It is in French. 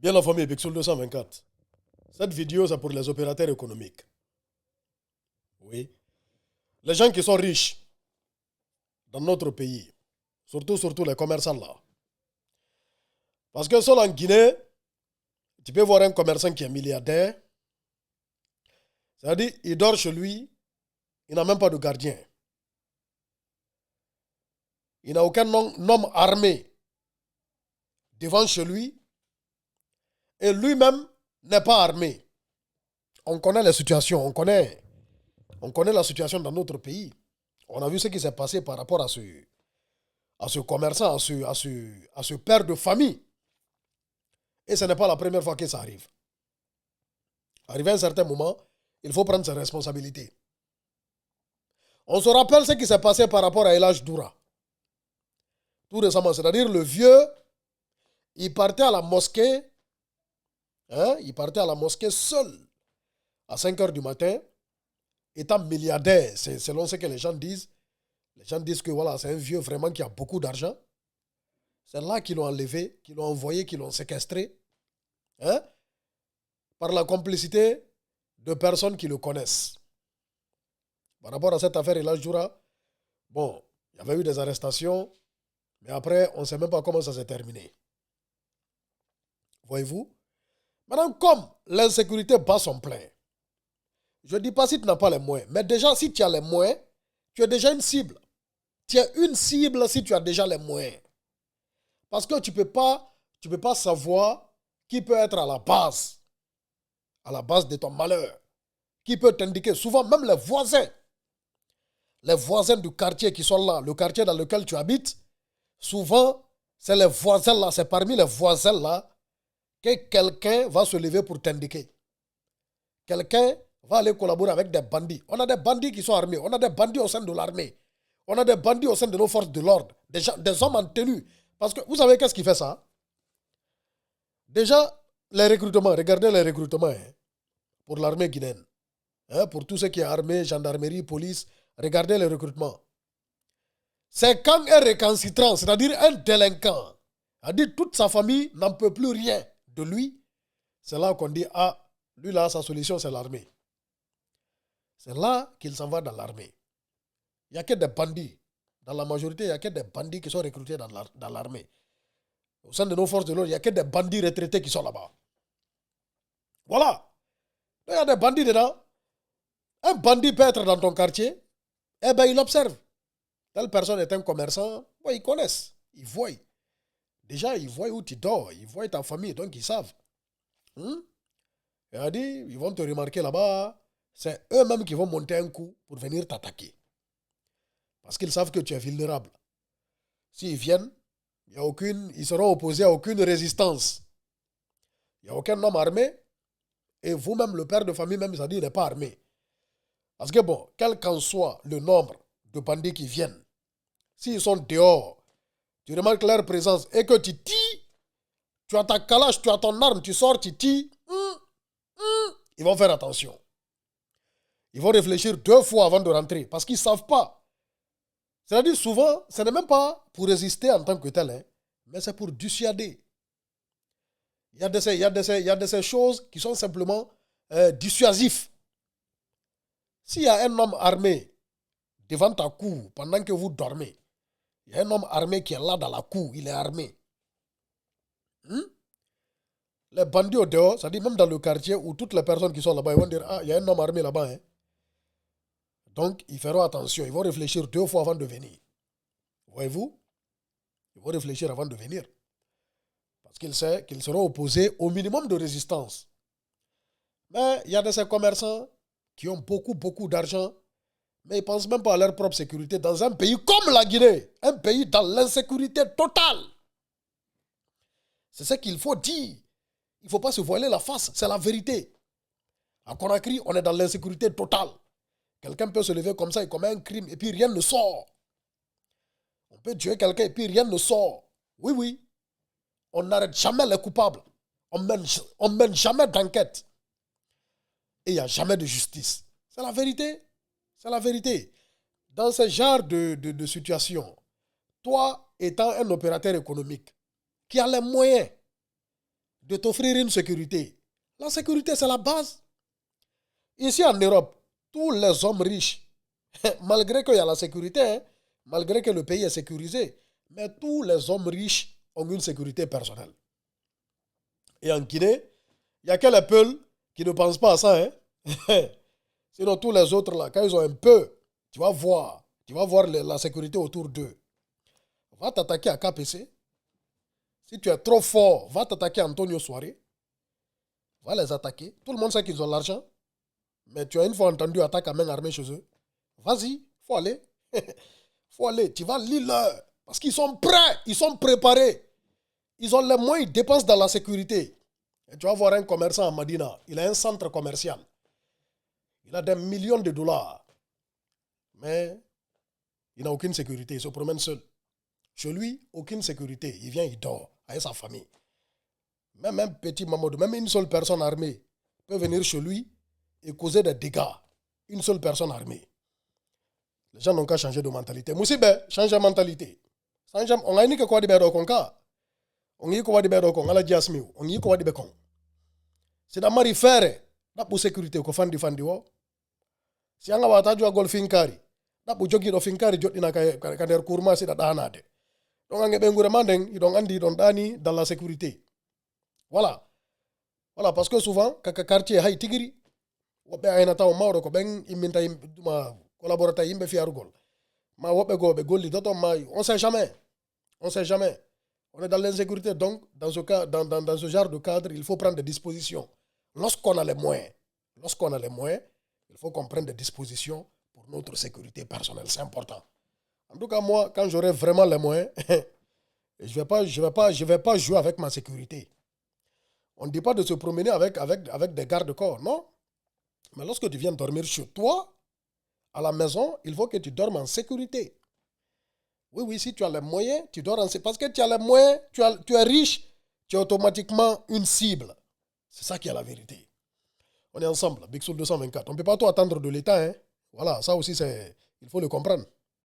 Bien la famille Pixel 224. Cette vidéo, c'est pour les opérateurs économiques. Oui. Les gens qui sont riches dans notre pays, surtout les commerçants là. Parce que seul en Guinée, tu peux voir un commerçant qui est milliardaire. C'est-à-dire, il dort chez lui, il n'a même pas de gardien. Il n'a aucun homme armé devant chez lui. Et lui-même n'est pas armé. On connaît la situation, on connaît la situation dans notre pays. On a vu ce qui s'est passé par rapport à ce commerçant, à ce père de famille. Et ce n'est pas la première fois que ça arrive. Arrivé à un certain moment, il faut prendre ses responsabilités. On se rappelle ce qui s'est passé par rapport à Elhadj Doura. Tout récemment, c'est-à-dire le vieux, il partait à la mosquée, il partait à la mosquée seul, à 5 h du matin, étant milliardaire, c'est selon ce que les gens disent. Les gens disent que voilà, c'est un vieux vraiment qui a beaucoup d'argent. C'est là qu'ils l'ont enlevé, qu'ils l'ont envoyé, qu'ils l'ont séquestré. Par la complicité de personnes qui le connaissent. Par rapport à cette affaire Elhadj Doura, bon, il y avait eu des arrestations, mais après, on ne sait même pas comment ça s'est terminé. Voyez-vous? Maintenant, comme l'insécurité bat son plein, je ne dis pas si tu n'as pas les moyens, mais déjà, si tu as les moyens, tu es déjà une cible. Tu es une cible si tu as déjà les moyens. Parce que tu ne peux pas savoir qui peut être à la base de ton malheur, qui peut t'indiquer. Souvent, même les voisins du quartier qui sont là, le quartier dans lequel tu habites, souvent, c'est les voisins là, c'est parmi les voisins là que quelqu'un va se lever pour t'indiquer. Quelqu'un va aller collaborer avec des bandits. On a des bandits qui sont armés, on a des bandits au sein de l'armée, on a des bandits au sein de nos forces de l'ordre, des hommes en tenue. Parce que vous savez qu'est-ce qui fait ça? Déjà, les recrutements, regardez les recrutements pour l'armée guinéenne. Pour tout ce qui est armée, gendarmerie, police, regardez les recrutements. C'est quand un récalcitrant, c'est-à-dire un délinquant, a dit toute sa famille n'en peut plus rien de lui, c'est là qu'on dit, ah, lui là, sa solution c'est l'armée. C'est là qu'il s'en va dans l'armée. Il n'y a que des bandits. Dans la majorité, il n'y a que des bandits qui sont recrutés dans l'armée. Au sein de nos forces de l'ordre, il n'y a que des bandits retraités qui sont là-bas. Voilà. Il y a des bandits dedans. Un bandit peut être dans ton quartier, eh bien, il observe. Telle personne est un commerçant, ils connaissent, ils voient. Déjà, ils voient où tu dors, ils voient ta famille, donc ils savent. Il a dit, ils vont te remarquer là-bas, c'est eux-mêmes qui vont monter un coup pour venir t'attaquer. Parce qu'ils savent que tu es vulnérable. S'ils viennent, ils seront opposés à aucune résistance. Il n'y a aucun homme armé, et vous-même, le père de famille, même, ça dit, il n'est pas armé. Parce que bon, quel qu'en soit le nombre de bandits qui viennent, s'ils sont dehors, tu remarques leur présence et que tu tires, tu as ta calache, tu as ton arme, tu sors, tu tires, ils vont faire attention. Ils vont réfléchir 2 fois avant de rentrer parce qu'ils ne savent pas. C'est-à-dire souvent, ce n'est même pas pour résister en tant que tel, mais c'est pour dissuader. Il y a de ces choses qui sont simplement dissuasifs. S'il y a un homme armé devant ta cour pendant que vous dormez, il y a un homme armé qui est là dans la cour, il est armé. Les bandits au dehors, c'est-à-dire même dans le quartier où toutes les personnes qui sont là-bas, ils vont dire, ah, il y a un homme armé là-bas. Donc, ils feront attention, ils vont réfléchir 2 fois avant de venir. Voyez-vous? Ils vont réfléchir avant de venir. Parce qu'ils savent qu'ils seront opposés au minimum de résistance. Mais il y a de ces commerçants qui ont beaucoup d'argent, mais ils ne pensent même pas à leur propre sécurité dans un pays comme la Guinée, un pays dans l'insécurité totale. C'est ce qu'il faut dire. Il ne faut pas se voiler la face, c'est la vérité. À Conakry, on est dans l'insécurité totale. Quelqu'un peut se lever comme ça, il commet un crime et puis rien ne sort. On peut tuer quelqu'un et puis rien ne sort. Oui. On n'arrête jamais les coupables. On mène jamais d'enquête. Et il n'y a jamais de justice. C'est la vérité. C'est la vérité. Dans ce genre de situation, toi étant un opérateur économique qui a les moyens de t'offrir une sécurité. La sécurité, c'est la base. Ici en Europe, tous les hommes riches, malgré qu'il y a la sécurité, hein, malgré que le pays est sécurisé, mais tous les hommes riches ont une sécurité personnelle. Et en Guinée, il n'y a que les Peuls qui ne pensent pas à ça. Hein. Sinon, tous les autres, là, quand ils ont un peu, tu vas voir la sécurité autour d'eux. Va t'attaquer à KPC. Si tu es trop fort, va t'attaquer à Antonio Soiré. Va les attaquer. Tout le monde sait qu'ils ont l'argent. Mais tu as une fois entendu attaque à main armée chez eux. Vas-y, faut aller. Faut aller. Tu vas lire parce qu'ils sont prêts. Ils sont préparés. Ils ont les moyens, ils dépensent dans la sécurité. Et tu vas voir un commerçant à Madina. Il a un centre commercial. Il a des millions de dollars. Mais il n'a aucune sécurité. Il se promène seul. Chez lui, aucune sécurité. Il vient, il dort avec sa famille. Même un petit Mamadou, même une seule personne armée peut venir chez lui et causer des dégâts. Une seule personne armée. Les gens n'ont qu'à changer de mentalité. Moussibé, change de mentalité. On a dit que quoi de bédo konka. On y quoi de bédo kon ala jasmi. On y quoi de békon. C'est dans mari faire. N'a pour sécurité ko fandi wo. Si anga wata jo gol finkari. N'a pour jogi do finkari jot dina ka der kurma si da danade. Donc anga be ngure mandeng idon andi don dani dans la sécurité. Voilà. Voilà parce que souvent kaka quartier hay tigiri. Wobe ayna taw mawdo ko ben iminta ma collaborateur yimbe fi arugol. Ma wobe go be golli doto ma on sait jamais. On sait jamais. On est dans l'insécurité donc dans ce cas dans ce genre de cadre, il faut prendre des dispositions. Lorsqu'on a les moyens, il faut qu'on prenne des dispositions pour notre sécurité personnelle, c'est important. En tout cas moi quand j'aurai vraiment les moyens, je vais pas jouer avec ma sécurité. On ne dit pas de se promener avec des gardes-corps, non. Mais lorsque tu viens dormir chez toi, à la maison, il faut que tu dormes en sécurité. Oui, si tu as les moyens, tu dors en sécurité. Parce que tu as les moyens, tu es riche, tu es automatiquement une cible. C'est ça qui est la vérité. On est ensemble, Big Soul 224. On ne peut pas tout attendre de l'État. Hein. Voilà, ça aussi, il faut le comprendre.